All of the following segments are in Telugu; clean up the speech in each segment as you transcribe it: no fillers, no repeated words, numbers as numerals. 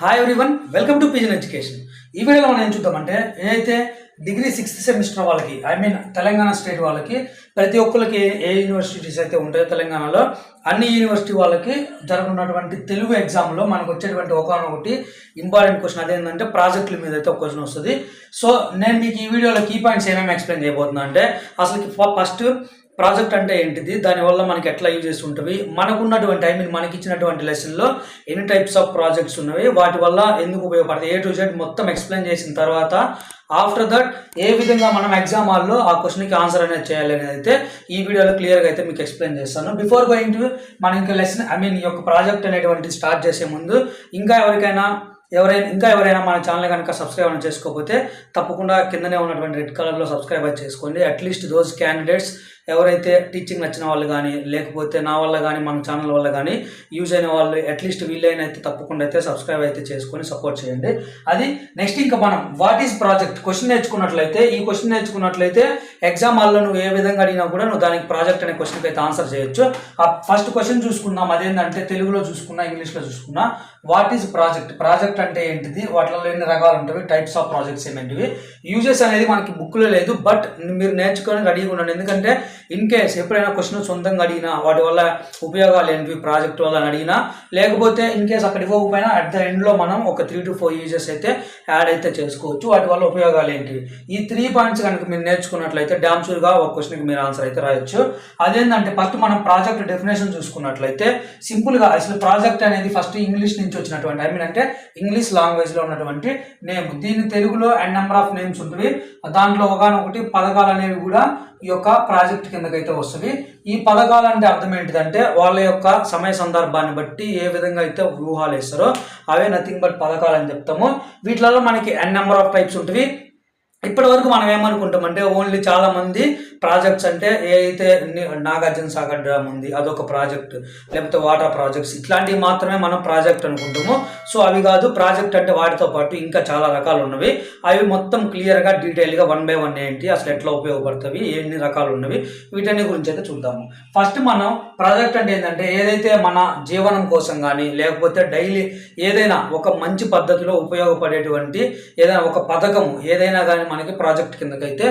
Hi everyone, welcome to pigeon education. ఈ వీడియోలో మనం ఏం చూద్దామంటే, ఏదైతే డిగ్రీ 6th సెమిస్టర్ వాళ్ళకి తెలంగాణ స్టేట్ వాళ్ళకి ప్రతి ఒక్కరికి ఏ యూనివర్సిటీస్ అయితే ఉంటాయో తెలంగాణలో అన్ని యూనివర్సిటీ వాళ్ళకి జరుగుతున్నటువంటి తెలుగు ఎగ్జామ్లో మనకు వచ్చేటువంటి ఒకటి ఇంపార్టెంట్ క్వశ్చన్ అదేంటంటే ప్రాజెక్టుల మీద అయితే ఒక క్వశ్చన్ వస్తుంది. సో నేను మీకు ఈ వీడియోలో కీ పాయింట్స్ ఏమేమి ఎక్స్ప్లెయిన్ చేయబోతున్నా అంటే, అసలు ఫస్ట్ ప్రాజెక్ట్ అంటే ఏంటిది, దానివల్ల మనకి ఎట్లా యూజెస్ ఉంటుంది, మనకున్నటువంటి మనకి ఇచ్చినటువంటి లెసన్లో ఎన్ని టైప్స్ ఆఫ్ ప్రాజెక్ట్స్ ఉన్నవి, వాటి వల్ల ఎందుకు ఉపయోగపడతాయి, A to Z మొత్తం ఎక్స్ప్లెయిన్ చేసిన తర్వాత ఆఫ్టర్ దట్ ఏ విధంగా మనం ఎగ్జామ్ హాల్లో ఆ క్వశ్చన్కి ఆన్సర్ అనేది చేయాలి అనేది అయితే ఈ వీడియోలో క్లియర్గా అయితే మీకు ఎక్స్ప్లెయిన్ చేస్తాను. బిఫోర్ గోయింగ్ టు మనం ఇంకా లెసన్ ఈ యొక్క ప్రాజెక్ట్ అనేటువంటి స్టార్ట్ చేసే ముందు ఇంకా ఎవరైనా మన ఛానల్ కనుక సబ్స్క్రైబ్ చేసుకోకపోతే తప్పకుండా కిందనే ఉన్నటువంటి రెడ్ కలర్లో సబ్స్క్రైబ్ చేసుకోండి. అట్లీస్ట్ దోస్ క్యాండిడేట్స్ ఎవరైతే టీచింగ్ నచ్చిన వాళ్ళు కానీ లేకపోతే నా వల్ల కానీ మన ఛానల్ వల్ల కానీ యూజ్ అయిన వాళ్ళు అట్లీస్ట్ వీళ్ళైనా అయితే తప్పకుండా అయితే సబ్స్క్రైబ్ అయితే చేసుకొని సపోర్ట్ చేయండి. అది నెక్స్ట్ ఇంకా మనం వాట్ ఈస్ ప్రాజెక్ట్ క్వశ్చన్ నేర్చుకున్నట్లయితే ఎగ్జామ్ హాల్లో నువ్వు ఏ విధంగా అడిగినా కూడా నువ్వు దానికి ప్రాజెక్ట్ అనే క్వశ్చన్కి అయితే ఆన్సర్ చేయొచ్చు. ఆ ఫస్ట్ క్వశ్చన్ చూసుకుందాం. అదేంటంటే తెలుగులో చూసుకున్నా ఇంగ్లీష్లో చూసుకున్నా వాట్ ఈస్ ప్రాజెక్ట్ అంటే ఏంటిది, వాటిలో ఎన్ని రకాలు ఉంటాయి, టైప్స్ ఆఫ్ ప్రాజెక్ట్స్ ఏమేంటివి, యూజెస్ అనేది మనకి బుక్లో లేదు, బట్ మీరు నేర్చుకొని రెడీగా ఉండండి. ఎందుకంటే ఇన్ కేస్ ఎప్పుడైనా క్వశ్చన్ సొంతంగా అడిగినా వాటి వల్ల ఉపయోగాలు ఏంటివి ప్రాజెక్ట్ వల్ల అడిగినా, లేకపోతే ఇన్ కేస్ అక్కడ ఇవ్వకపోయినా అట్ ద ఎండ్లో మనం ఒక 3 to 4 యూజెస్ అయితే యాడ్ అయితే చేసుకోవచ్చు. వాటి వల్ల ఉపయోగాలు ఏంటివి, ఈ 3 పాయింట్స్ కనుక మీరు నేర్చుకున్నట్లయితే డామ్ షూర్గా ఒక క్వశ్చన్కి మీరు ఆన్సర్ అయితే రాయొచ్చు. అదేంటంటే ఫస్ట్ మనం ప్రాజెక్ట్ డెఫినేషన్ చూసుకున్నట్లయితే సింపుల్గా అసలు ప్రాజెక్ట్ అనేది ఫస్ట్ ఇంగ్లీష్ నుంచి వచ్చినటువంటి అంటే ఇంగ్లీష్ లాంగ్వేజ్లో ఉన్నటువంటి నేమ్. దీని తెలుగులో నెంబర్ ఆఫ్ నేమ్స్ ఉంటుంది. దాంట్లో ఒకటి పథకాలు అనేవి కూడా ఈ యొక్క ప్రాజెక్ట్ కిందకైతే వస్తుంది. ఈ పథకాలు అంటే అర్థం ఏంటిదంటే వాళ్ళ యొక్క సమయ సందర్భాన్ని బట్టి ఏ విధంగా అయితే వ్యూహాలు వేస్తారో అవే నథింగ్ బట్ పథకాలు అని చెప్తాము. వీటిలలో మనకి నెంబర్ ఆఫ్ టైప్స్ ఉంటుంది. ఇప్పటి వరకు మనం ఏమనుకుంటామంటే ఓన్లీ చాలా మంది ప్రాజెక్ట్స్ అంటే ఏదైతే నాగార్జున సాగర్ డ్యామ్ ఉంది అదొక ప్రాజెక్ట్, లేకపోతే వాటర్ ప్రాజెక్ట్స్ ఇట్లాంటివి మాత్రమే మనం ప్రాజెక్ట్ అనుకుంటాము. సో అవి కాదు, ప్రాజెక్ట్ అంటే వాటితో పాటు ఇంకా చాలా రకాలు ఉన్నవి. అవి మొత్తం క్లియర్గా డీటెయిల్గా 1 by 1 ఏంటి, అసలు ఎట్లా ఉపయోగపడుతుంది, ఎన్ని రకాలు ఉన్నవి, వీటన్ని గురించి అయితే చూద్దాము. ఫస్ట్ మనం ప్రాజెక్ట్ అంటే ఏంటంటే ఏదైతే మన జీవనం కోసం కానీ లేకపోతే డైలీ ఏదైనా ఒక మంచి పద్ధతిలో ఉపయోగపడేటువంటి ఏదైనా ఒక పథకం ఏదైనా కానీ మనకి ప్రాజెక్ట్ కిందకైతే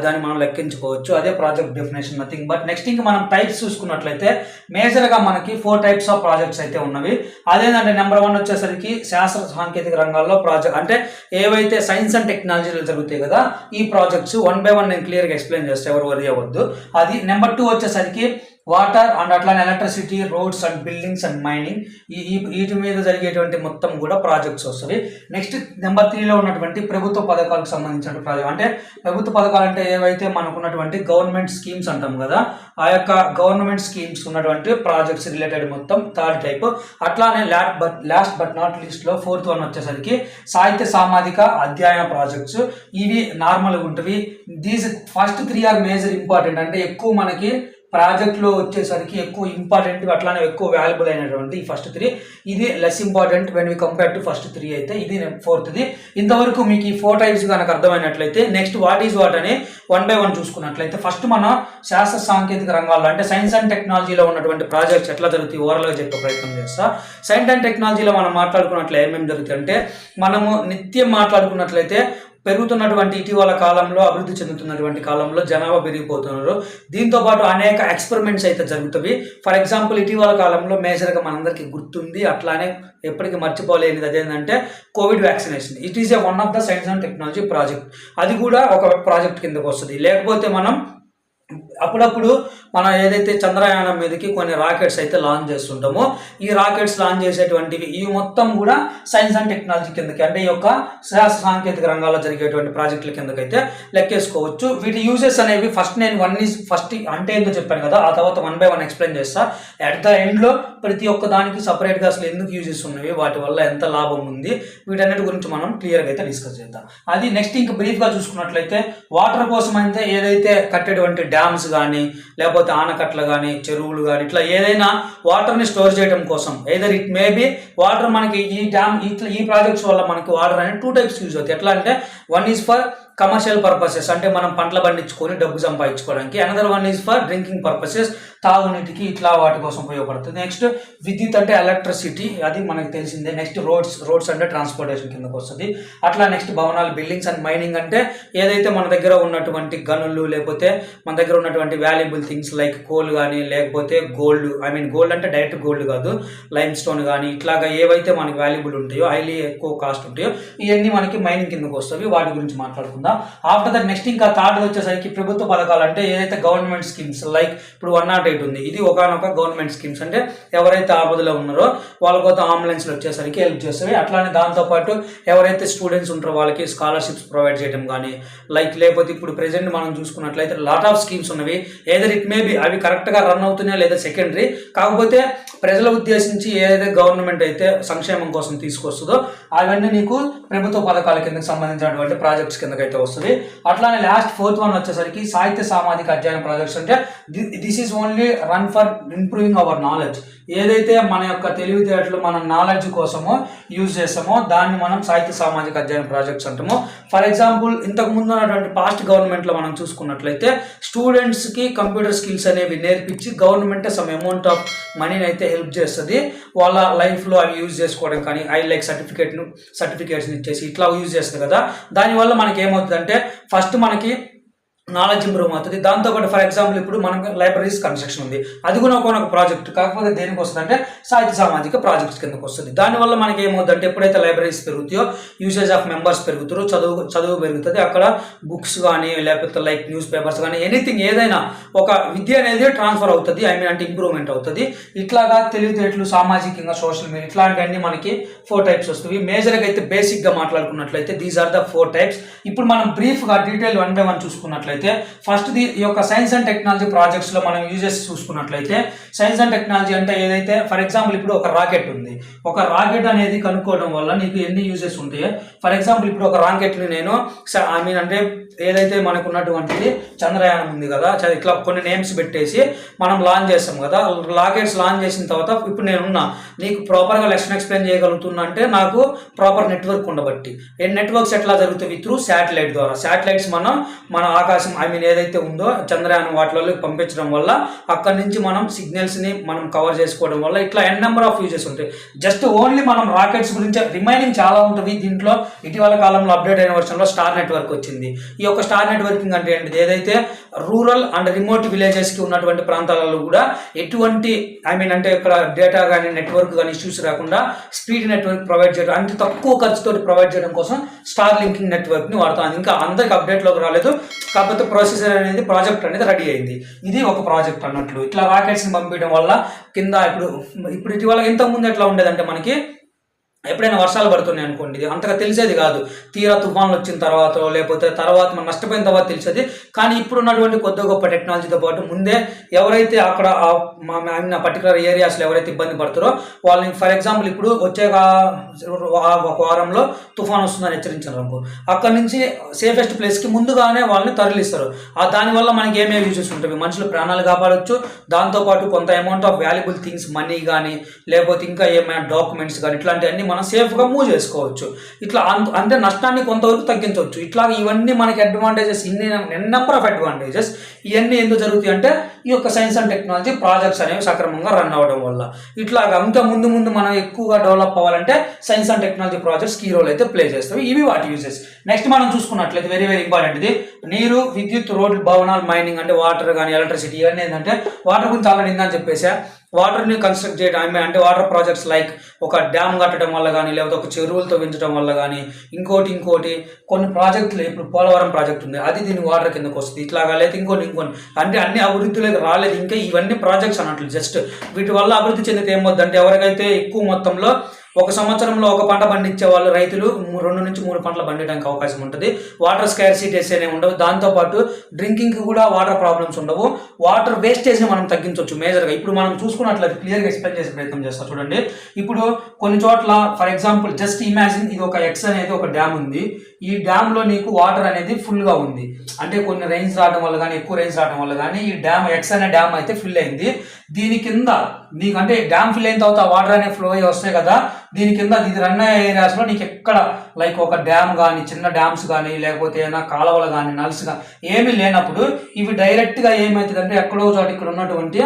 దాన్ని మనం లెక్కించుకోవచ్చు. అదే project definition, nothing but. Next ఇంకా మనం టైప్స్ చూసుకున్నట్లయితే మేజర్గా మనకి 4 types ఆఫ్ ప్రాజెక్ట్స్ అయితే ఉన్నవి. అదేంటంటే నెంబర్ 1 వచ్చేసరికి శాస్త్ర సాంకేతిక రంగాల్లో ప్రాజెక్ట్ అంటే ఏవైతే సైన్స్ అండ్ టెక్నాలజీలు జరుగుతాయి కదా, ఈ ప్రాజెక్ట్స్ 1 by 1 నేను క్లియర్గా ఎక్స్ప్లెయిన్ చేస్తే ఎవరు వరి అవ్వద్దు. అది నెంబర్ 2 వచ్చేసరికి వాటర్ అండ్ అట్లానే electricity, roads and buildings and mining, వీటి మీద జరిగేటువంటి మొత్తం కూడా ప్రాజెక్ట్స్ వస్తుంది. నెక్స్ట్ నెంబర్ 3లో ఉన్నటువంటి ప్రభుత్వ పథకాలకు సంబంధించిన ప్రాజెక్ట్ అంటే ప్రభుత్వ పథకాలు అంటే ఏవైతే మనకున్నటువంటి గవర్నమెంట్ స్కీమ్స్ అంటాం కదా, ఆ యొక్క గవర్నమెంట్ స్కీమ్స్ ఉన్నటువంటి ప్రాజెక్ట్స్ రిలేటెడ్ మొత్తం 3rd టైప్. అట్లానే లాస్ట్ బట్ నాట్ లీస్ట్లో 4th one వచ్చేసరికి సాహిత్య సామాజిక అధ్యయన ప్రాజెక్ట్స్. ఇవి నార్మల్గా ఉంటుంది. These first 3 are major important, అంటే ఎక్కువ మనకి ప్రాజెక్ట్లో వచ్చేసరికి ఎక్కువ ఇంపార్టెంట్, అట్లానే ఎక్కువ వాల్యుబుల్ అయినటువంటి ఈ ఫస్ట్ 3. ఇది less important when we compare to first 3 అయితే. ఇది 4th. ఇంతవరకు మీకు ఈ 4 types కనుక అర్థమైనట్లయితే నెక్స్ట్ వాట్ ఈజ్ వాట్ అని 1 by 1 చూసుకున్నట్లయితే ఫస్ట్ మనం శాస్త్ర సాంకేతిక రంగాల్లో అంటే సైన్స్ అండ్ టెక్నాలజీలో ఉన్నటువంటి ప్రాజెక్ట్స్ ఎట్లా జరుగుతాయి ఓవరాల్గా చెప్పే ప్రయత్నం చేస్తా. సైన్స్ అండ్ టెక్నాలజీలో మనం మాట్లాడుకున్నట్లు ఏమేమి జరుగుతాయి అంటే, మనము నిత్యం మాట్లాడుకున్నట్లయితే పెరుగుతున్నటువంటి ఇటీవల కాలంలో అభివృద్ధి చెందుతున్నటువంటి కాలంలో జనాభా పెరిగిపోతున్నారు. దీంతోపాటు అనేక ఎక్స్పెరిమెంట్స్ అయితే జరుగుతాయి. ఫర్ ఎగ్జాంపుల్ ఇటీవల కాలంలో మేజర్గా మనందరికీ గుర్తుంది, అట్లానే ఎప్పటికీ మర్చిపోలేనిది అదేంటంటే Covid vaccination. It is one of the science and technology project. అది కూడా ఒక ప్రాజెక్ట్ కిందకు వస్తుంది. లేకపోతే మనం అప్పుడప్పుడు మనం ఏదైతే చంద్రయానం మీదకి కొన్ని రాకెట్స్ అయితే లాంచ్ చేస్తుంటామో ఈ రాకెట్స్ లాంచ్ చేసేటువంటివి ఇవి మొత్తం కూడా సైన్స్ అండ్ టెక్నాలజీ కిందకి అంటే ఈ యొక్క శాస్త్ర సాంకేతిక రంగాల్లో జరిగేటువంటి ప్రాజెక్టుల కిందకైతే లెక్కేసుకోవచ్చు. వీటి యూజెస్ అనేవి నేను ఫస్ట్ అంటే ఏంటో చెప్పాను కదా, ఆ తర్వాత 1 by 1 ఎక్స్ప్లెయిన్ చేస్తా. అట్ ద ఎండ్లో ప్రతి ఒక్క దానికి సపరేట్గా అసలు ఎందుకు యూజెస్ ఉన్నవి, వాటి వల్ల ఎంత లాభం ఉంది, వీటన్నిటి గురించి మనం క్లియర్గా అయితే డిస్కస్ చేద్దాం. అది నెక్స్ట్ ఇంకా బ్రీఫ్గా చూసుకున్నట్లయితే వాటర్ కోసం అయితే ఏదైతే కట్టేటువంటి డ్యామ్స్ కానీ లేకపోతే ఆనకట్టలు కానీ చెరువులు కానీ ఇట్లా ఏదైనా వాటర్ని స్టోర్ చేయడం కోసం either it may be water మనకి ఈ డ్యామ్ ఈ ప్రాజెక్ట్స్ వల్ల మనకి వాటర్ అనేది 2 types యూజ్ అవుతాయి. ఎట్లా అంటే 1 is ఫర్ కమర్షియల్ పర్పసెస్, అంటే మనం పంటలు పండించుకొని డబ్బు సంపాదించుకోవడానికి. Another one is for drinking purposes, తాగునీటికి ఇట్లా వాటి కోసం ఉపయోగపడుతుంది. నెక్స్ట్ విద్యుత్ అంటే ఎలక్ట్రిసిటీ, అది మనకు తెలిసిందే. నెక్స్ట్ రోడ్స్ అంటే ట్రాన్స్పోర్టేషన్ కిందకు వస్తుంది. అట్లా నెక్స్ట్ భవనాలు, బిల్డింగ్స్ అండ్ మైనింగ్ అంటే ఏదైతే మన దగ్గర ఉన్నటువంటి గనులు, లేకపోతే మన దగ్గర ఉన్నటువంటి వాల్యుబుల్ థింగ్స్ లైక్ కోల్ కానీ, లేకపోతే గోల్డ్, గోల్డ్ అంటే డైరెక్ట్ గోల్డ్ కాదు, లైమ్ స్టోన్ కానీ ఇట్లాగా ఏవైతే మనకి వాల్యుబుల్ ఉంటాయో, హైలీ ఎక్కువ కాస్ట్ ఉంటాయో, ఇవన్నీ మనకి మైనింగ్ కిందకు వస్తాయి. వాటి గురించి మాట్లాడుకుందాం. ఆఫ్టర్ దట్ నెక్స్ట్ ఇంకా థర్డ్ వచ్చేసరికి ప్రభుత్వ పథకాలు, అంటే ఏదైతే గవర్నమెంట్ స్కీమ్స్ లైక్ ఇప్పుడు 108 ఉంది, ఇది ఒకనొక గవర్నమెంట్ స్కీమ్స్, అంటే ఎవరైతే ఆపదలో ఉన్నారో వాళ్ళ కోసం అంబులెన్స్లు వచ్చేసరికి హెల్ప్ చేస్తాయి. అట్లానే దాంతోపాటు ఎవరైతే స్టూడెంట్స్ ఉంటారో వాళ్ళకి స్కాలర్షిప్స్ ప్రొవైడ్ చేయడం కానీ, లైక్ లేకపోతే ఇప్పుడు ప్రెసెంట్ మనం చూసుకున్నట్లయితే లాట్ ఆఫ్ స్కీమ్స్ ఉన్నవి. ఏదర్ ఇట్ మే బి అవి కరెక్ట్గా రన్ అవుతున్నాయా లేదా సెకండరీ, కాకపోతే ప్రజల ఉద్దేశించి ఏదైతే గవర్నమెంట్ అయితే సంక్షేమం కోసం తీసుకొస్తుందో అవన్నీ నీకు ప్రభుత్వ పథకాల కిందకి సంబంధించినటువంటి ప్రాజెక్ట్స్ కిందకైతే వస్తుంది. అట్లానే లాస్ట్ ఫోర్త్ వన్ వచ్చేసరికి సాహిత్య సామాజిక అధ్యయన ప్రాజెక్ట్స్, అంటే this is only run for improving our knowledge. ఏదైతే మన యొక్క తెలివితేటలు మన నాలెడ్జ్ కోసమో యూజ్ చేస్తామో దాన్ని మనం సాహిత్య సామాజిక అధ్యయన ప్రాజెక్ట్స్ అంటాము. ఫర్ ఎగ్జాంపుల్ ఇంతకు ముందు ఉన్నటువంటి పాస్ట్ గవర్నమెంట్లో మనం చూసుకున్నట్లయితే స్టూడెంట్స్కి కంప్యూటర్ స్కిల్స్ అనేవి నేర్పించి గవర్నమెంట్ సమ్ అమౌంట్ ఆఫ్ మనీని అయితే హెల్ప్ చేస్తుంది వాళ్ళ లైఫ్లో అవి యూజ్ చేసుకోవడం కానీ, లైక్ సర్టిఫికేట్స్ ఇచ్చేసి ఇట్లా యూజ్ చేస్తుంది కదా. దానివల్ల మనకి ఏమవుతుందంటే ఫస్ట్ మనకి నాలెడ్జ్ ఇంప్రూవ్ అవుతుంది. దాంతోపాటు ఫర్ ఎగ్జాంపుల్ ఇప్పుడు మనకు లైబ్రరీస్ కన్స్ట్రక్షన్ ఉంది, అది కూడా ఒక ప్రాజెక్ట్, కాకపోతే దేనికి వస్తుంది అంటే సాహిత్య సామాజిక ప్రాజెక్ట్స్ కిందకు వస్తుంది. దానివల్ల మనకి ఏమవుతుందంటే ఎప్పుడైతే లైబ్రరీస్ పెరుగుతాయో యూసేజ్ ఆఫ్ మెంబర్స్ పెరుగుతారో చదువు పెరుగుతుంది. అక్కడ బుక్స్ కానీ లేకపోతే లైక్ న్యూస్ పేపర్స్ కానీ ఎనీథింగ్ ఏదైనా ఒక విద్య అనేది ట్రాన్స్ఫర్ అవుతుంది, అంటే ఇంప్రూవ్మెంట్ అవుతుంది. ఇట్లాగా తెలివితేటలు, సామాజికంగా సోషల్ మీడియా ఇట్లాంటివన్నీ మనకి 4 టైప్స్ వస్తుంది. మేజర్గా అయితే బేసిక్గా మాట్లాడుకున్నట్లయితే దీస్ ఆర్ ద 4 టైప్స్. ఇప్పుడు మనం బ్రీఫ్గా డీటెయిల్ 1 by 1 చూసుకున్నట్లయితే ఫస్ట్ ఈ యొక్క సైన్స్ అండ్ టెక్నాలజీ ప్రాజెక్ట్స్ లో మనం యూజెస్ చూసుకున్నట్లయితే అంటే ఏదైతే ఫర్ ఎగ్జాంపుల్ ఇప్పుడు ఒక రాకెట్ ఉంది, ఒక రాకెట్ అనేది కనుక్కోవడం వల్ల నీకు ఎన్ని యూజెస్ ఉంటాయి. ఫర్ ఎగ్జాంపుల్ ఇప్పుడు ఒక రాకెట్ని నేను అంటే ఏదైతే మనకు ఉన్నటువంటిది చంద్రయానం ఉంది కదా, ఇట్లా కొన్ని నేమ్స్ పెట్టేసి మనం లాంచ్ చేస్తాం కదా. రాకెట్స్ లాంచ్ చేసిన తర్వాత ఇప్పుడు నేనున్నా నీకు ప్రాపర్గా లెసన్ ఎక్స్ప్లెయిన్ చేయగలుగుతున్నా అంటే నాకు ప్రాపర్ నెట్వర్క్ ఉండబట్టి. నెట్వర్క్స్ ఎట్లా జరుగుతాయి? త్రూ శాటిలైట్ ద్వారా. శాటిలైట్స్ మన ఆకాశం ఏదైతే ఉందో చంద్రయానం వాటిలోకి పంపించడం వల్ల అక్కడి నుంచి మనం సిగ్నల్స్ని మనం కవర్ చేసుకోవడం వల్ల ఇట్లా నెంబర్ ఆఫ్ యూజెస్ ఉంటాయి. జస్ట్ ఓన్లీ మనం రాకెట్స్ గురించి రిమైనింగ్ చాలా ఉంటుంది. దీంట్లో ఇటీవల కాలంలో అప్డేట్ అయిన వర్షన్లో స్టార్ నెట్వర్క్ వచ్చింది. ఈ యొక్క స్టార్ నెట్వర్కింగ్ అంటే ఏంటిది? ఏదైతే రూరల్ అండ్ రిమోట్ విలేజెస్కి ఉన్నటువంటి ప్రాంతాలలో కూడా ఎటువంటి అంటే ఇక్కడ డేటా కానీ నెట్వర్క్ కానీ ఇష్యూస్ రాకుండా స్పీడ్ నెట్వర్క్ ప్రొవైడ్ చేయడం, అంటే తక్కువ ఖర్చుతో ప్రొవైడ్ చేయడం కోసం స్టార్ లింకింగ్ నెట్వర్క్ని వాడతాం. ఇంకా అందరికి అప్డేట్లోకి రాలేదు, కాకపోతే ప్రాసెసర్ అనేది ప్రాజెక్ట్ అనేది రెడీ అయింది. ఇది ఒక ప్రాజెక్ట్ అన్నట్లు. ఇట్లా రాకెట్స్ని పంపించడం వల్ల కింద ఇప్పుడు ఇటీవల ఇంతకుముందు ఎట్లా ఉండేదంటే మనకి ఎప్పుడైనా వర్షాలు పడుతున్నాయి అనుకోండి, అంతగా తెలిసేది కాదు. తీరా తుఫాన్లు వచ్చిన తర్వాత లేకపోతే తర్వాత మనం నష్టపోయిన తర్వాత తెలిసేది. కానీ ఇప్పుడు ఉన్నటువంటి కొద్ది గొప్ప టెక్నాలజీతో పాటు ముందే ఎవరైతే అక్కడ పర్టికులర్ ఏరియాస్లో ఎవరైతే ఇబ్బంది పడతారో వాళ్ళని ఫర్ ఎగ్జాంపుల్ ఇప్పుడు వచ్చే ఒక వారంలో తుఫాన్ వస్తుందని హెచ్చరించారు అనుకో, అక్కడి నుంచి సేఫెస్ట్ ప్లేస్కి ముందుగానే వాళ్ళని తరలిస్తారు. దానివల్ల మనకి ఏమేమి యూజెస్ ఉంటాయి? మనుషులు ప్రాణాలు కాపాడవచ్చు, దాంతోపాటు కొంత amount of valuable things money కానీ లేకపోతే ఇంకా ఏమైనా డాక్యుమెంట్స్ కానీ ఇట్లాంటివన్నీ మనం సేఫ్గా మూవ్ చేసుకోవచ్చు. ఇట్లా అంటే నష్టాన్ని కొంతవరకు తగ్గించవచ్చు. ఇట్లా ఇవన్నీ మనకి అడ్వాంటేజెస్, నెంబర్ ఆఫ్ అడ్వాంటేజెస్. ఇవన్నీ ఎందుకు జరుగుతాయి అంటే ఈ యొక్క సైన్స్ అండ్ టెక్నాలజీ ప్రాజెక్ట్స్ అనేవి సక్రమంగా రన్ అవ్వడం వల్ల. ఇట్లాగా ఇంకా ముందు మనం ఎక్కువగా డెవలప్ అవ్వాలంటే science and technology projects key role అయితే ప్లే చేస్తాయి. ఇవి వాటి యూజెస్. నెక్స్ట్ మనం చూసుకున్నట్లయితే వెరీ వెరీ ఇంపార్టెంట్ ఇది నీరు, విద్యుత్, రోడ్లు, భవనాలు, మైనింగ్ అంటే వాటర్ కానీ ఎలక్ట్రిసిటీ. ఇవన్నీ ఏంటంటే వాటర్ గురించి ఆల్రెడీ ఇందని చెప్పేసా. వాటర్ని కన్స్ట్రక్ట్ చేయడం అంటే వాటర్ ప్రాజెక్ట్స్ లైక్ ఒక డ్యామ్ కట్టడం వల్ల కానీ లేకపోతే ఒక చెరువులతో పెంచడం వల్ల కానీ ఇంకోటి కొన్ని ప్రాజెక్టులు. ఇప్పుడు పోలవరం ప్రాజెక్ట్ ఉంది, అది దీని వాటర్ కిందకు వస్తుంది. ఇట్లాగా లేదా ఇంకోటి అంటే అన్ని అభివృద్ధిలోకి రాలేదు ఇంకా. ఇవన్నీ ప్రాజెక్ట్స్ అన్నట్లు. జస్ట్ వీటి వల్ల అభివృద్ధి చెందితే ఏమవుతుందంటే ఎవరికైతే ఎక్కువ మొత్తంలో ఒక సంవత్సరంలో ఒక పంట పండించే వాళ్ళు రైతులు 2 నుంచి 3 పంటలు పండించడానికి అవకాశం ఉంటుంది. వాటర్ స్కార్సిటీస్ అనేవి ఉండవు. దాంతోపాటు డ్రింకింగ్కి కూడా వాటర్ ప్రాబ్లమ్స్ ఉండవు. వాటర్ వేస్టేజ్ని మనం తగ్గించవచ్చు మేజర్గా. ఇప్పుడు మనం చూసుకున్నట్లయితే క్లియర్గా ఎక్స్ప్లెయిన్ చేసే ప్రయత్నం చేస్తాం చూడండి. ఇప్పుడు కొన్ని చోట్ల ఫర్ ఎగ్జాంపుల్ జస్ట్ ఇమాజిన్ ఇది ఒక ఎక్స్ అనేది ఒక డ్యామ్ ఉంది. ఈ డ్యామ్లో నీకు వాటర్ అనేది ఫుల్గా ఉంది. అంటే కొన్ని రైన్స్ రావడం వల్ల కానీ ఎక్కువ రైన్స్ రావడం వల్ల కానీ ఈ డ్యామ్ ఎక్స్ అనే డ్యామ్ అయితే ఫుల్ అయింది. దీని కింద నీకు అంటే డ్యామ్ ఫిల్ అయిన తర్వాత వాటర్ అనే ఫ్లో అయ్యి వస్తాయి కదా, దీని కింద ఇది రన్ అయ్యే ఏరియాస్లో నీకు ఎక్కడ లైక్ ఒక డ్యామ్ కానీ చిన్న డ్యామ్స్ కానీ లేకపోతే ఏమైనా కాలువలు కానీ నల్స్ కానీ ఏమీ లేనప్పుడు ఇవి డైరెక్ట్గా ఏమవుతుందంటే ఎక్కడో చోట ఇక్కడ ఉన్నటువంటి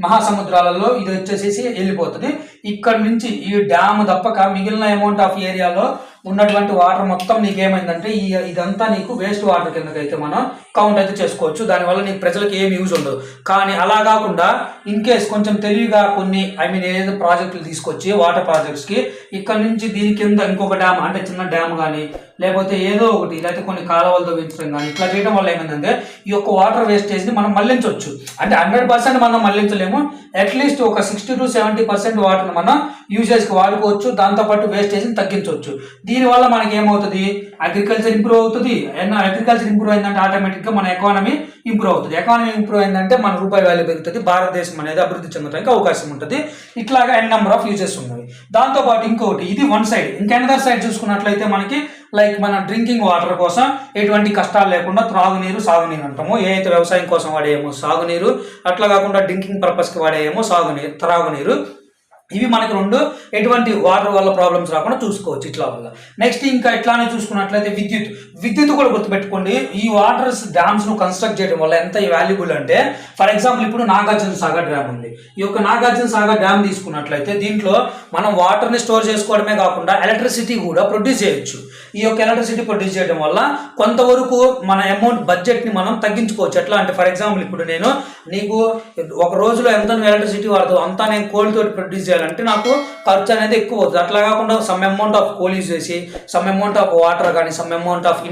మహాసముద్రాలలో ఇది వచ్చేసేసి వెళ్ళిపోతుంది. ఇక్కడ నుంచి ఈ డ్యామ్ తప్పక మిగిలిన అమౌంట్ ఆఫ్ ఏరియాలో ఉన్నటువంటి వాటర్ మొత్తం నీకు ఏమైందంటే ఇదంతా నీకు వేస్ట్ వాటర్ కిందకైతే మనం కౌంట్ అయితే చేసుకోవచ్చు. దానివల్ల నీకు ప్రజలకు ఏం యూజ్ ఉండదు. కానీ అలా కాకుండా ఇన్ కేస్ కొంచెం తెలివిగా కొన్ని ఏదైతే ప్రాజెక్టులు తీసుకొచ్చి వాటర్ ప్రాజెక్ట్స్కి ఇక్కడ నుంచి దీని కింద ఇంకొక డ్యామ్ అంటే చిన్న డ్యామ్ కానీ లేకపోతే ఏదో ఒకటి లేకపోతే కొన్ని కాలువలతో పెంచడం కానీ ఇట్లా చేయడం వల్ల ఏమైందంటే ఈ యొక్క వాటర్ వేస్టేజ్ని మనం మళ్లించవచ్చు. అంటే 100% మనం మళ్లించలేము, అట్లీస్ట్ ఒక 60 to 70% వాటర్ని మనం యూజెస్కి వాడుకోవచ్చు. దాంతోపాటు వేస్టేజ్ని తగ్గించవచ్చు. దీనివల్ల మనకి ఏమవుతుంది, అగ్రికల్చర్ ఇంప్రూవ్ అవుతుంది. అగ్రికల్చర్ ఇంప్రూవ్ అయిందంటే ఆటోమేటిక్గా మన ఎకానమీ ఇంప్రూవ్ అవుతుంది. ఎకానమీ ఇంప్రూవ్ అయిందంటే మన రూపాయి వాల్యూ పెరుగుతుంది, భారతదేశం అనేది అభివృద్ధి చెందడానికి అవకాశం ఉంటుంది. ఇట్లాగా ఎన్ నెంబర్ ఆఫ్ యూజెస్ ఉన్నాయి. దాంతోపాటు ఇంకొకటి ఇది వన్ సైడ్. ఇంకెనదర్ సైడ్ చూసుకున్నట్లయితే మనకి లైక్ మన డ్రింకింగ్ వాటర్ కోసం ఎటువంటి కష్టాలు లేకుండా త్రాగునీరు సాగునీరు అంటాము. ఏదైతే వ్యవసాయం కోసం వాడేమో సాగునీరు, అట్లా కాకుండా డ్రింకింగ్ పర్పస్కి వాడేమో త్రాగునీరు. ఇవి మనకి రెండు ఎటువంటి వాటర్ వల్ల ప్రాబ్లమ్స్ రాకుండా చూసుకోవచ్చు ఇట్లా వల్ల. నెక్స్ట్ ఇంకా ఇట్లానే చూసుకున్నట్లయితే విద్యుత్ కూడా గుర్తుపెట్టుకోండి. ఈ వాటర్స్ డ్యామ్స్ను కన్స్ట్రక్ట్ చేయడం వల్ల ఎంత వాల్యుబుల్ అంటే, ఫర్ ఎగ్జాంపుల్ ఇప్పుడు నాగార్జున సాగర్ డ్యామ్ ఉంది. ఈ యొక్క నాగార్జున సాగర్ డ్యామ్ తీసుకున్నట్లయితే దీంట్లో మనం వాటర్ని స్టోర్ చేసుకోవడమే కాకుండా ఎలక్ట్రిసిటీ కూడా ప్రొడ్యూస్ చేయొచ్చు. ఈ యొక్క ఎలక్ట్రిసిటీ ప్రొడ్యూస్ చేయడం వల్ల కొంతవరకు మన అమౌంట్ బడ్జెట్ని మనం తగ్గించుకోవచ్చు. ఎట్లా అంటే ఫర్ ఎగ్జాంపుల్ ఇప్పుడు నేను నీకు ఒక రోజులో ఎంత ఎలక్ట్రిసిటీ వాడతావు అంతా నేను కోల్ తోటి ప్రొడ్యూస్ చేయాలంటే నాకు ఖర్చు అనేది ఎక్కువ అవుతుంది. అట్లా కాకుండా some amount of coal use చేసి సమ్ అమౌంట్ ఆఫ్ వాటర్ కానీ సమ్ అమౌంట్ ఆఫ్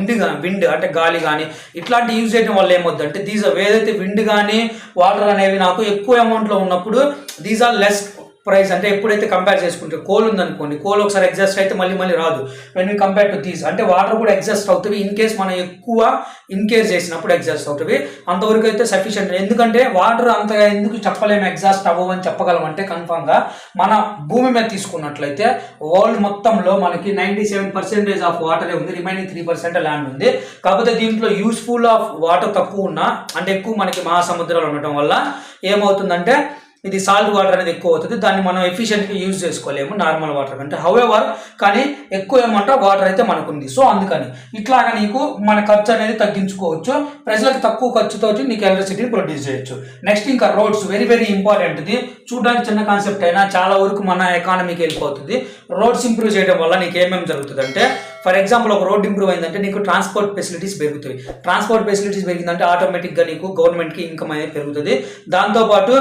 విండ్ అంటే గాలి కానీ ఇట్లాంటి యూజ్ చేయడం వల్ల ఏమవుతుంది అంటే ఏదైతే విండ్ కానీ వాటర్ అనేవి నాకు ఎక్కువ అమౌంట్లో ఉన్నప్పుడు దీస్ ఆర్ లెస్ ప్రైస్. అంటే ఎప్పుడైతే కంపేర్ చేసుకుంటే కోల్ ఉందనుకోండి, కోల్ ఒకసారి ఎగ్జాస్ట్ అయితే మళ్ళీ రాదు. When you compare to these అంటే వాటర్ కూడా ఎగ్జాస్ట్ అవుతుంది. ఇన్ కేస్ మనం ఎక్కువ ఇన్కేర్ చేసినప్పుడు ఎగ్జాస్ట్ అవుతుంది. అంతవరకు అయితే సఫిషియంట్. ఎందుకంటే వాటర్ అంతగా ఎందుకు చెప్పలేము ఎగ్జాస్ట్ అవ్వమని చెప్పగలమంటే కన్ఫామ్గా మన భూమి మీద తీసుకున్నట్లయితే వరల్డ్ మొత్తంలో మనకి 97% ఆఫ్ వాటరే ఉంది, రిమైనింగ్ 3% ల్యాండ్ ఉంది. కాకపోతే దీంట్లో యూస్ఫుల్ ఆఫ్ వాటర్ తక్కువ ఉన్నా అంటే ఎక్కువ మనకి మహాసముద్రాలు ఉండటం వల్ల ఏమవుతుందంటే ఇది సాల్ట్ వాటర్ అనేది ఎక్కువ అవుతుంది. దాన్ని మనం ఎఫిషియెంట్గా యూజ్ చేసుకోలేము నార్మల్ వాటర్ కంటే. హౌఎవర్ కానీ ఎక్కువ ఏమంటే వాటర్ అయితే మనకుంది. సో అందుకని ఇట్లాగా నీకు మన ఖర్చు అనేది తగ్గించుకోవచ్చు. ప్రజలకు తక్కువ ఖర్చుతో నీకు ఎలక్ట్రిసిటీని ప్రొడ్యూస్ చేయొచ్చు. నెక్స్ట్ ఇంకా రోడ్స్ వెరీ వెరీ ఇంపార్టెంట్. ఇది చూడడానికి చిన్న కాన్సెప్ట్ అయినా చాలా వరకు మన ఎకానమీకి వెళ్ళిపోతుంది. రోడ్స్ ఇంప్రూవ్ చేయడం వల్ల నీకు ఏమేమి జరుగుతుంది అంటే ఫర్ ఎగ్జాంపుల్ ఒక రోడ్ ఇంప్రూవ్ అయిందంటే నీకు ట్రాన్స్పోర్ట్ ఫెసిలిటీస్ పెరుగుతాయి. ట్రాన్స్పోర్ట్ ఫెసిలిటీస్ పెరిగిందంటే ఆటోమేటిక్గా నీకు గవర్నమెంట్కి ఇన్కమ్ అనేది పెరుగుతుంది. దాంతోపాటు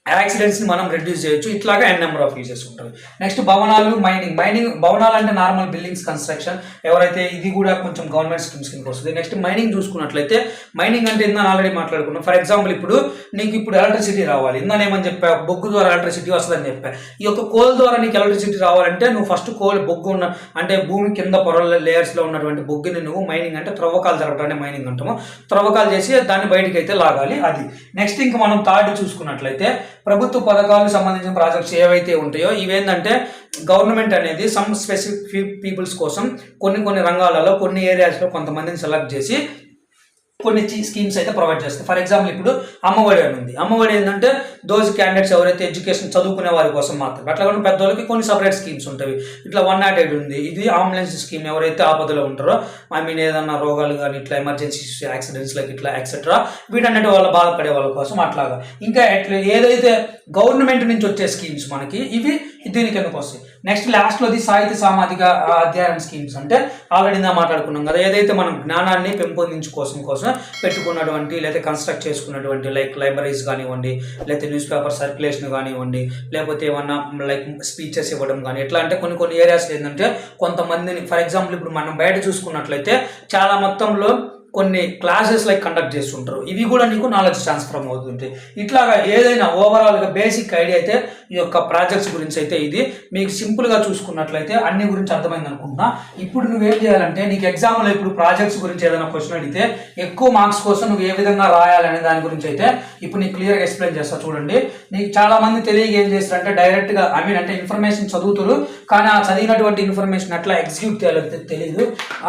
యాక్సిడెంట్స్ని మనం రెడ్యూస్ చేయొచ్చు. ఇట్లాగా ఎన్ నెంబర్ ఆఫ్ యూజెస్ ఉంటుంది. నెక్స్ట్ భవనాలు, మైనింగ్ భవనాలు అంటే నార్మల్ బిల్డింగ్స్ కన్స్ట్రక్షన్ ఎవరైతే ఇది కూడా కొంచెం గవర్నమెంట్ స్కీమ్స్ కిందకి వస్తుంది. నెక్స్ట్ మైనింగ్ చూసుకున్నట్లయితే మైనింగ్ అంటే ఇందా ఆల్రెడీ మాట్లాడుకున్నాం. ఫర్ ఎగ్జాంపుల్ ఇప్పుడు నీకు ఇప్పుడు ఎలక్ట్రిసిటీ రావాలి, ఇందానేమని చెప్పా బొగ్గు ద్వారా ఎలక్ట్రిసిటీ వస్తుందని చెప్పా. ఈ యొక్క కోల్ ద్వారా నీకు ఎలక్ట్రిసిటీ రావాలంటే నువ్వు ఫస్ట్ బొగ్గు ఉన్న అంటే భూమి కింద పొరల లేయర్స్లో ఉన్నటువంటి బొగ్గుని నువ్వు మైనింగ్ అంటే త్రవ్వకాలు జరగడాన్ని మైనింగ్ అంటాము. త్రవ్వకాలు చేసి దాన్ని బయటికి అయితే లాగాలి అది. నెక్స్ట్ ఇంకా మనం థర్డ్ చూసుకున్నట్లయితే ప్రభుత్వ పథకాలకు సంబంధించిన ప్రాజెక్ట్స్ ఏవైతే ఉంటాయో ఇవేంటంటే గవర్నమెంట్ అనేది సమ్ స్పెసిఫిక్ పీపుల్స్ కోసం కొన్ని రంగాలలో కొన్ని ఏరియాస్లో కొంతమందిని సెలెక్ట్ చేసి కొన్ని స్కీమ్స్ అయితే ప్రొవైడ్ చేస్తాయి. ఫర్ ఎగ్జాంపుల్ ఇప్పుడు అమ్మఒడి అని ఉంది. అమ్మఒడి ఏంటంటే దోస్ క్యాండిడేట్స్ ఎవరైతే ఎడ్యుకేషన్ చదువుకునే వారి కోసం మాత్రమే. అట్లా కూడా పెద్దవాళ్ళకి కొన్ని సపరేట్ స్కీమ్స్ ఉంటాయి. ఇట్లా 108 ఉంది. ఇది అంబులెన్స్ స్కీమ్ ఎవరైతే ఆపదలో ఉంటారో ఏదైనా రోగాలు కానీ ఇట్లా ఎమర్జెన్సీస్ యాక్సిడెంట్స్ లైక్ ఇట్లా ఎక్సెట్రా వీటన్నిటి వల్ల బాధపడే వాళ్ళ కోసం అట్లాగా. ఇంకా ఏదైతే గవర్నమెంట్ నుంచి వచ్చే స్కీమ్స్ మనకి ఇవి దీని కిందకు వస్తాయి. నెక్స్ట్ లాస్ట్లోది సాహిత్య సామాజిక అధ్యయన స్కీమ్స్ అంటే ఆల్రెడీ మాట్లాడుకున్నాం కదా, ఏదైతే మనం జ్ఞానాన్ని పెంపొందించుకోసం పెట్టుకున్నటువంటి లేదా కన్స్ట్రక్ట్ చేసుకున్నటువంటి లైక్ లైబ్రరీస్ కానివ్వండి, లేకపోతే న్యూస్ పేపర్ సర్క్యులేషన్ కానివ్వండి, లేకపోతే ఏమన్నా లైక్ స్పీచెస్ ఇవ్వడం కానీ ఎట్లా అంటే కొన్ని ఏరియాస్ ఏంటంటే కొంతమందిని ఫర్ ఎగ్జాంపుల్ ఇప్పుడు మనం బయట చూసుకున్నట్లయితే చాలా మొత్తంలో కొన్ని క్లాసెస్ లైక్ కండక్ట్ చేస్తుంటారు. ఇవి కూడా నీకు నాలెడ్జ్ ట్రాన్స్ఫర్ అవుతుంది. ఇట్లాగా ఏదైనా ఓవరాల్గా బేసిక్ ఐడియా అయితే ఈ యొక్క ప్రాజెక్ట్స్ గురించి అయితే ఇది మీకు సింపుల్గా చూసుకున్నట్లయితే అన్ని గురించి అర్థమైంది అనుకుంటున్నా. ఇప్పుడు నువ్వేం చేయాలంటే నీకు ఎగ్జామ్లో ఇప్పుడు ప్రాజెక్ట్స్ గురించి ఏదైనా క్వశ్చన్ అడిగితే ఎక్కువ మార్క్స్ కోసం నువ్వు ఏ విధంగా రాయాలనే దాని గురించి అయితే ఇప్పుడు నీకు క్లియర్గా ఎక్స్ప్లెయిన్ చేస్తా చూడండి. నీకు చాలా మంది తెలియక ఏం చేస్తారంటే డైరెక్ట్గా అంటే ఇన్ఫర్మేషన్ చదువుతారు, కానీ ఆ చదివినటువంటి ఇన్ఫర్మేషన్ అట్లా ఎగ్జిక్యూట్ చేయాలి తెలియదు.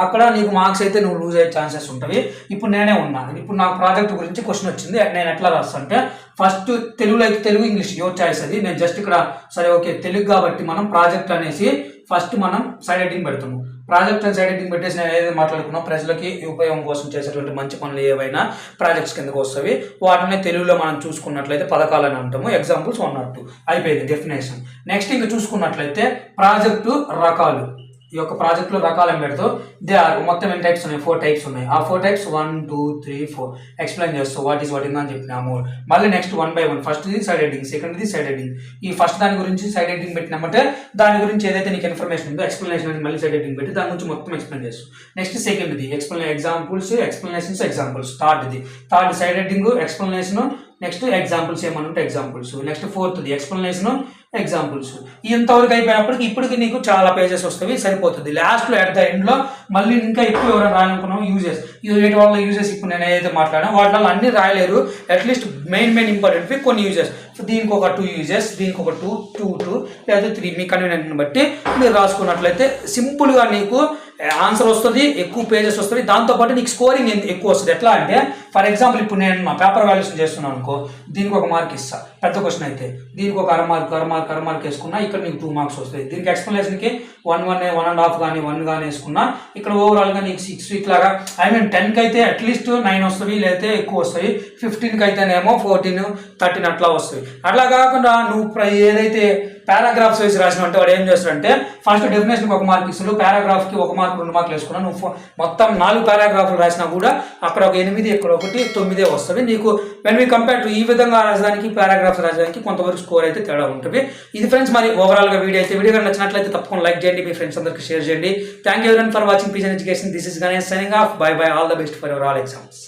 అక్కడ నీకు మార్క్స్ అయితే నువ్వు లూజ్ అయ్యే ఛాన్సెస్ ఉంటాయి. ఉన్నవి. ఇప్పుడు నేనే ఉన్నా, ఇప్పుడు నాకు ప్రాజెక్ట్ గురించి క్వశ్చన్ వచ్చింది, నేను ఎట్లా రాస్తాను అంటే ఫస్ట్ తెలుగులో అయితే తెలుగు, ఇంగ్లీష్ యువర్ చాయిస్ అది. నేను జస్ట్ ఇక్కడ సరే ఓకే తెలుగు కాబట్టి మనం ప్రాజెక్ట్ అనేసి ఫస్ట్ మనం సైడ్ హెడ్డింగ్ పెడతాము. ప్రాజెక్ట్ అండ్ సైడ్ హెడ్డింగ్ పెట్టేసి నేను ఏదైతే మాట్లాడుకున్నా ప్రజలకి ఉపయోగం కోసం చేసేటువంటి మంచి పనులు ఏవైనా ప్రాజెక్ట్స్ కిందకు వస్తాయి. వాటిని తెలుగులో మనం చూసుకున్నట్లయితే పథకాలని అంటాము. ఎగ్జాంపుల్స్ 1 or 2 అయిపోయింది డెఫినేషన్. నెక్స్ట్ ఇంకా చూసుకున్నట్లయితే ప్రాజెక్టు రకాలు, ఈ యొక్క ప్రాజెక్టులో రకాలు ఏం పెడతావు, దే ఆర్ మొత్తం ఎన్ని టైప్స్ ఉన్నాయి, 4 types ఉన్నాయి. ఆ 4 types 1 2 3 4 ఎక్స్ప్లెయిన్ చేస్తావు, వాట్ ఈస్ వాట్ ఇన్ అని చెప్పినాము. మళ్ళీ నెక్స్ట్ 1 by 1 ఫస్ట్ ఇది సైడ్ హెడ్డింగ్, సెకండ్ ఇది సైడ్ హెడ్డింగ్. ఈ ఫస్ట్ దాని గురించి సైడ్ హెడ్డింగ్ పెట్టినామంటే దాని గురించి ఏదైతే నీకు ఇన్ఫర్మేషన్ ఉందో ఎక్స్ప్లెనేషన్ అని మళ్ళీ సైడ్ హెడ్డింగ్ పెట్టి దాని గురించి మొత్తం ఎక్స్ప్లెయిన్ చేస్తావు. నెక్స్ట్ సెకండ్ ఇది examples, explanations, examples. Third side heading, explanation, next examples ఏమని ఉంటే ఎగ్జాంపుల్స్. నెక్స్ట్ ఫోర్త్ది ఎక్స్ప్లెనేషన్, ఎగ్జాంపుల్స్. ఇంతవరకు అయిపోయినప్పటికి ఇప్పటికి నీకు చాలా పేజెస్ వస్తాయి, సరిపోతుంది. లాస్ట్లో అట్ ద ఎండ్లో మళ్ళీ ఇంకా ఎక్కువ ఎవరైనా రాయాలనుకున్నాం యూజెస్, వీటి వల్ల యూజెస్ ఇప్పుడు నేను ఏదైతే మాట్లాడాను వాటిలో అన్ని రాయలేరు, అట్లీస్ట్ మెయిన్ ఇంపార్టెంట్వి కొన్ని యూజెస్. సో దీనికి ఒక 2 యూజెస్, దీనికి ఒక 2 లేదా 3 మీ కన్వీనియంట్ని బట్టి మీరు రాసుకున్నట్లయితే సింపుల్గా నీకు ఆన్సర్ వస్తుంది, ఎక్కువ పేజెస్ వస్తుంది. దాంతోపాటు నీకు స్కోరింగ్ ఎక్కువ వస్తుంది. ఎట్లా అంటే ఫర్ ఎగ్జాంపుల్ ఇప్పుడు నేను మా పేపర్ వాల్యుయేషన్ చేస్తున్నాను అనుకో, దీనికి 1 మార్క్ ఇస్తా పెద్ద క్వశ్చన్ అయితే, దీనికి ఒక అర మార్క్ వేసుకున్నా ఇక్కడ నీకు 2 మార్క్స్ వస్తాయి. దీనికి ఎక్స్ప్లెనేషన్కి 1 1.5 కానీ 1 కానీ వేసుకున్నా ఇక్కడ ఓవరాల్గా నీకు 6 ఇట్లాగా 10కి అయితే అట్లీస్ట్ 9 వస్తుంది, లేకపోతే ఎక్కువ వస్తాయి. 15కి అయితేనేమో 14 13 అట్లా వస్తాయి. అట్లా కాకుండా నువ్వు ఏదైతే పారాగ్రాఫ్స్ వేసి రాసిన అంటే వాడు ఏం చేస్తాడంటే ఫస్ట్ డెఫినేషన్కి 1 మార్క్ ఇస్తాడు, పారాగ్రాఫ్కి 1 మార్క్ 2 మార్కులు వేసుకున్నా నువ్వు మొత్తం 4 పారాగ్రాఫ్లు రాసినా కూడా అక్కడ ఒక 8 ఇక్కడ 1 9 వస్తుంది నీకు. వెన్ వీ కంపేర్ టు ఈ విధంగా రాసడానికి పారాగ్రాఫ్స్ రాసడానికి కొంతవరకు స్కోర్ అయితే తేడా ఉంటుంది. ఇది ఫ్రెండ్స్ మరి ఓవరాల్గా వీడియో కనుక నచ్చినట్లయితే తప్పకుండా లైక్ చేయండి, మీ ఫ్రెండ్స్ అందరికీ షేర్ చేయండి. Thank you everyone for watching pigeon education. This is Ganesh signing off. By all the best for your all exams.